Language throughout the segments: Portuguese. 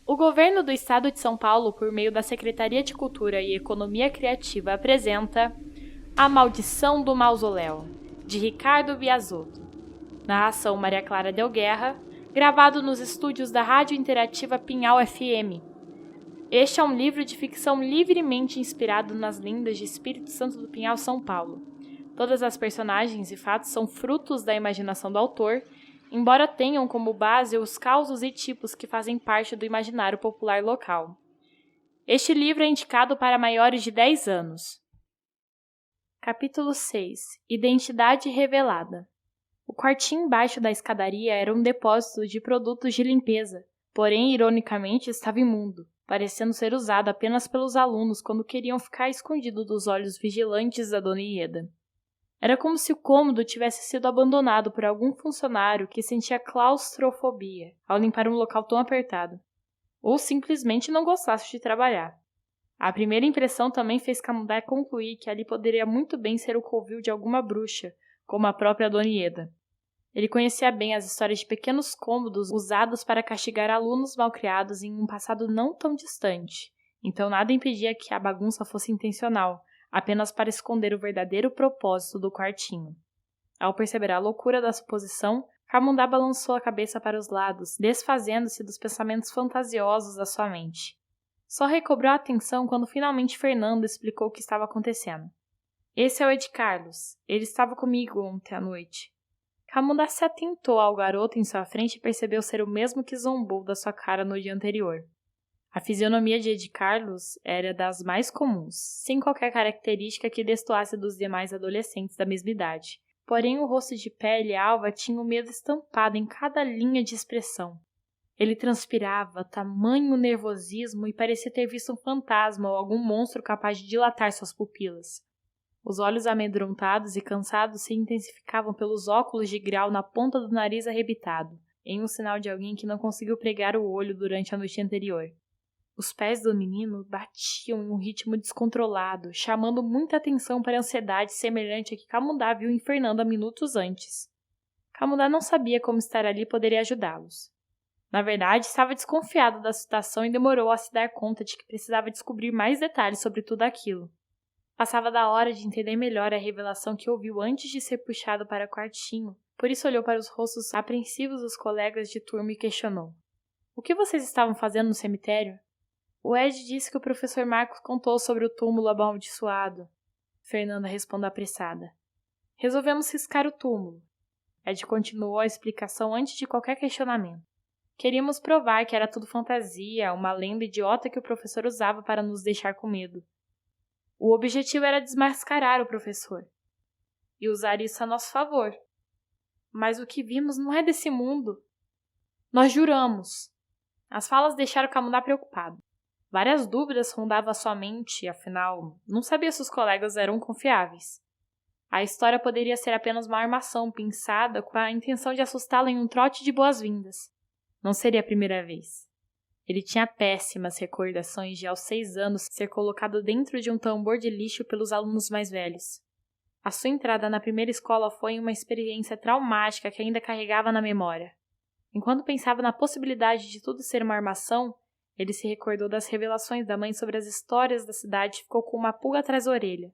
O governo do estado de São Paulo, por meio da Secretaria de Cultura e Economia Criativa, apresenta A Maldição do Mausoléu, de Ricardo Biasotto. Narração Maria Clara Del Guerra, gravado nos estúdios da Rádio Interativa Pinhal FM. Este é um livro de ficção livremente inspirado nas lendas de Espírito Santo do Pinhal, São Paulo. Todas as personagens e fatos são frutos da imaginação do autor, embora tenham como base os causos e tipos que fazem parte do imaginário popular local. Este livro é indicado para maiores de 10 anos. Capítulo 6. Identidade revelada. O quartinho embaixo da escadaria era um depósito de produtos de limpeza, porém, ironicamente, estava imundo, parecendo ser usado apenas pelos alunos quando queriam ficar escondido dos olhos vigilantes da Dona Ieda. Era como se o cômodo tivesse sido abandonado por algum funcionário que sentia claustrofobia ao limpar um local tão apertado, ou simplesmente não gostasse de trabalhar. A primeira impressão também fez Camundá concluir que ali poderia muito bem ser o covil de alguma bruxa, como a própria Dona Ieda. Ele conhecia bem as histórias de pequenos cômodos usados para castigar alunos malcriados em um passado não tão distante, então nada impedia que a bagunça fosse intencional, apenas para esconder o verdadeiro propósito do quartinho. Ao perceber a loucura da suposição, Camundá balançou a cabeça para os lados, desfazendo-se dos pensamentos fantasiosos da sua mente. Só recobrou a atenção quando finalmente Fernando explicou o que estava acontecendo. Esse é o Ed Carlos. Ele estava comigo ontem à noite. Camundá se atentou ao garoto em sua frente e percebeu ser o mesmo que zombou da sua cara no dia anterior. A fisionomia de Ed Carlos era das mais comuns, sem qualquer característica que destoasse dos demais adolescentes da mesma idade. Porém, o rosto de pele alva tinha o medo estampado em cada linha de expressão. Ele transpirava tamanho nervosismo e parecia ter visto um fantasma ou algum monstro capaz de dilatar suas pupilas. Os olhos amedrontados e cansados se intensificavam pelos óculos de grau na ponta do nariz arrebitado, em um sinal de alguém que não conseguiu pregar o olho durante a noite anterior. Os pés do menino batiam em um ritmo descontrolado, chamando muita atenção para a ansiedade semelhante a que Camundá viu em Fernanda minutos antes. Camundá não sabia como estar ali poderia ajudá-los. Na verdade, estava desconfiado da situação e demorou a se dar conta de que precisava descobrir mais detalhes sobre tudo aquilo. Passava da hora de entender melhor a revelação que ouviu antes de ser puxado para o quartinho, por isso olhou para os rostos apreensivos dos colegas de turma e questionou. O que vocês estavam fazendo no cemitério? O Ed disse que o professor Marcos contou sobre o túmulo amaldiçoado. Fernanda respondeu apressada. Resolvemos riscar o túmulo. Ed continuou a explicação antes de qualquer questionamento. Queríamos provar que era tudo fantasia, uma lenda idiota que o professor usava para nos deixar com medo. O objetivo era desmascarar o professor e usar isso a nosso favor. Mas o que vimos não é desse mundo. Nós juramos. As falas deixaram Camundá preocupado. Várias dúvidas rondavam a sua mente, afinal, não sabia se os colegas eram confiáveis. A história poderia ser apenas uma armação pensada com a intenção de assustá-lo em um trote de boas-vindas. Não seria a primeira vez. Ele tinha péssimas recordações de, aos 6 anos, ser colocado dentro de um tambor de lixo pelos alunos mais velhos. A sua entrada na primeira escola foi uma experiência traumática que ainda carregava na memória. Enquanto pensava na possibilidade de tudo ser uma armação, ele se recordou das revelações da mãe sobre as histórias da cidade e ficou com uma pulga atrás da orelha.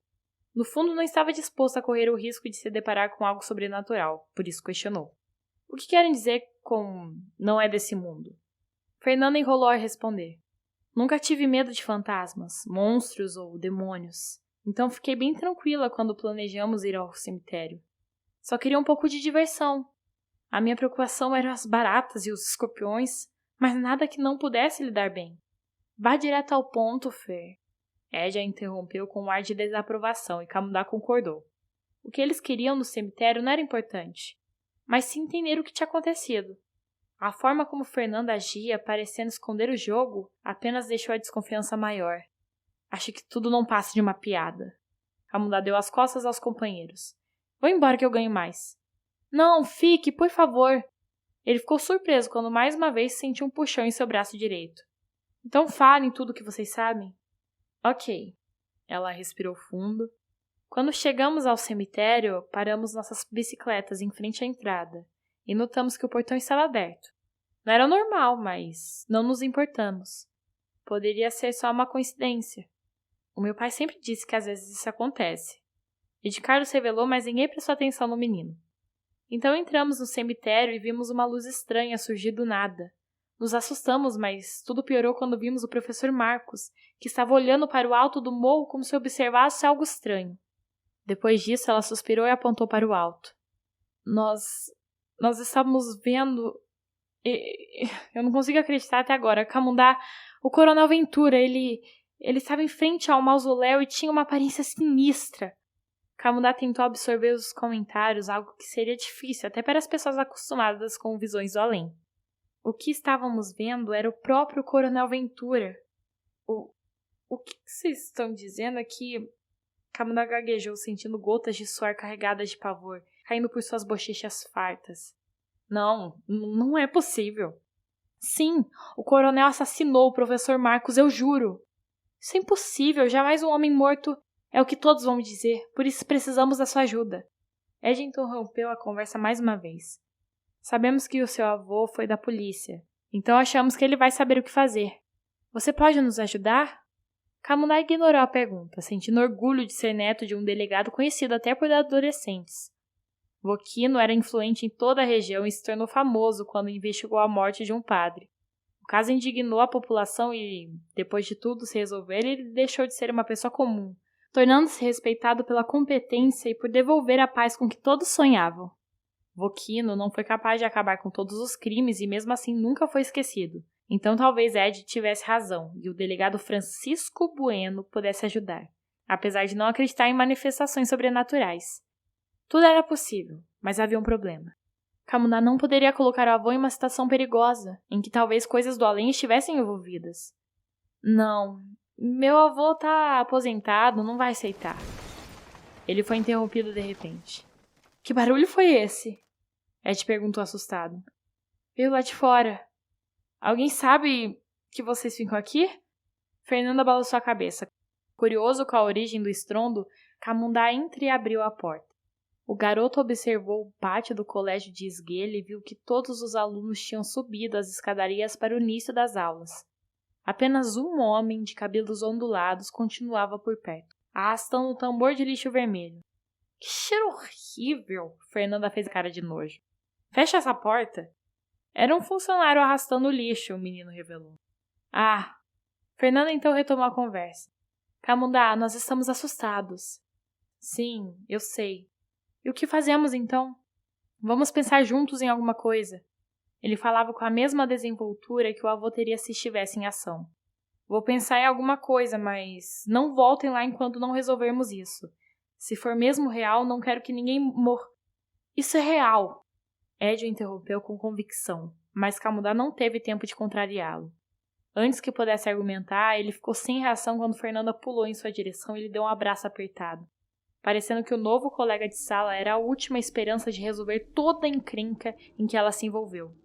No fundo, não estava disposto a correr o risco de se deparar com algo sobrenatural, por isso questionou. O que querem dizer com não é desse mundo? Fernanda enrolou a responder. Nunca tive medo de fantasmas, monstros ou demônios, então fiquei bem tranquila quando planejamos ir ao cemitério. Só queria um pouco de diversão. A minha preocupação eram as baratas e os escorpiões, mas nada que não pudesse lidar bem. Vá direto ao ponto, Fer. Ed a interrompeu com um ar de desaprovação e Camundá concordou. O que eles queriam no cemitério não era importante, mas sim entender o que tinha acontecido. A forma como Fernanda agia, parecendo esconder o jogo, apenas deixou a desconfiança maior. Acho que tudo não passa de uma piada. Camundá deu as costas aos companheiros. Vou embora que eu ganho mais. Não, fique, por favor. Ele ficou surpreso quando mais uma vez sentiu um puxão em seu braço direito. Então falem tudo o que vocês sabem. Ok. Ela respirou fundo. Quando chegamos ao cemitério, paramos nossas bicicletas em frente à entrada e notamos que o portão estava aberto. Não era normal, mas não nos importamos. Poderia ser só uma coincidência. O meu pai sempre disse que às vezes isso acontece. E de Carlos revelou, mas ninguém prestou atenção no menino. Então entramos no cemitério e vimos uma luz estranha surgir do nada. Nos assustamos, mas tudo piorou quando vimos o professor Marcos, que estava olhando para o alto do morro como se observasse algo estranho. Depois disso, ela suspirou e apontou para o alto. Nós estávamos vendo... Eu não consigo acreditar até agora. Camundá, o Coronel Ventura, ele estava em frente ao mausoléu e tinha uma aparência sinistra. Camundá tentou absorver os comentários, algo que seria difícil até para as pessoas acostumadas com visões do além. O que estávamos vendo era o próprio Coronel Ventura. O que vocês estão dizendo é que... Camundá gaguejou, sentindo gotas de suor carregadas de pavor, caindo por suas bochechas fartas. Não é possível. Sim, o coronel assassinou o professor Marcos, eu juro. Isso é impossível, jamais um homem morto... É o que todos vão me dizer, por isso precisamos da sua ajuda. Ed interrompeu a conversa mais uma vez. Sabemos que o seu avô foi da polícia, então achamos que ele vai saber o que fazer. Você pode nos ajudar? Camundá ignorou a pergunta, sentindo orgulho de ser neto de um delegado conhecido até por adolescentes. Voquino era influente em toda a região e se tornou famoso quando investigou a morte de um padre. O caso indignou a população e, depois de tudo se resolver, ele deixou de ser uma pessoa comum, tornando-se respeitado pela competência e por devolver a paz com que todos sonhavam. Voquino não foi capaz de acabar com todos os crimes e mesmo assim nunca foi esquecido. Então talvez Ed tivesse razão e o delegado Francisco Bueno pudesse ajudar, apesar de não acreditar em manifestações sobrenaturais. Tudo era possível, mas havia um problema. Camundá não poderia colocar o avô em uma situação perigosa, em que talvez coisas do além estivessem envolvidas. Não, meu avô tá aposentado, não vai aceitar. Ele foi interrompido de repente. Que barulho foi esse? Ed perguntou assustado. Veio lá de fora. Alguém sabe que vocês ficam aqui? Fernanda balançou a cabeça. Curioso com a origem do estrondo, Camundá entreabriu a porta. O garoto observou o pátio do colégio de esguelha e viu que todos os alunos tinham subido as escadarias para o início das aulas. Apenas um homem de cabelos ondulados continuava por perto, arrastando um tambor de lixo vermelho. Que cheiro horrível! Fernanda fez cara de nojo. Fecha essa porta! Era um funcionário arrastando o lixo, o menino revelou. Ah! Fernanda então retomou a conversa. Camundá, nós estamos assustados. Sim, eu sei. E o que fazemos então? Vamos pensar juntos em alguma coisa. Ele falava com a mesma desenvoltura que o avô teria se estivesse em ação. Vou pensar em alguma coisa, mas não voltem lá enquanto não resolvermos isso. Se for mesmo real, não quero que ninguém morra. Isso é real. Ed o interrompeu com convicção, mas Camundá não teve tempo de contrariá-lo. Antes que pudesse argumentar, ele ficou sem reação quando Fernanda pulou em sua direção e lhe deu um abraço apertado, parecendo que o novo colega de sala era a última esperança de resolver toda a encrenca em que ela se envolveu.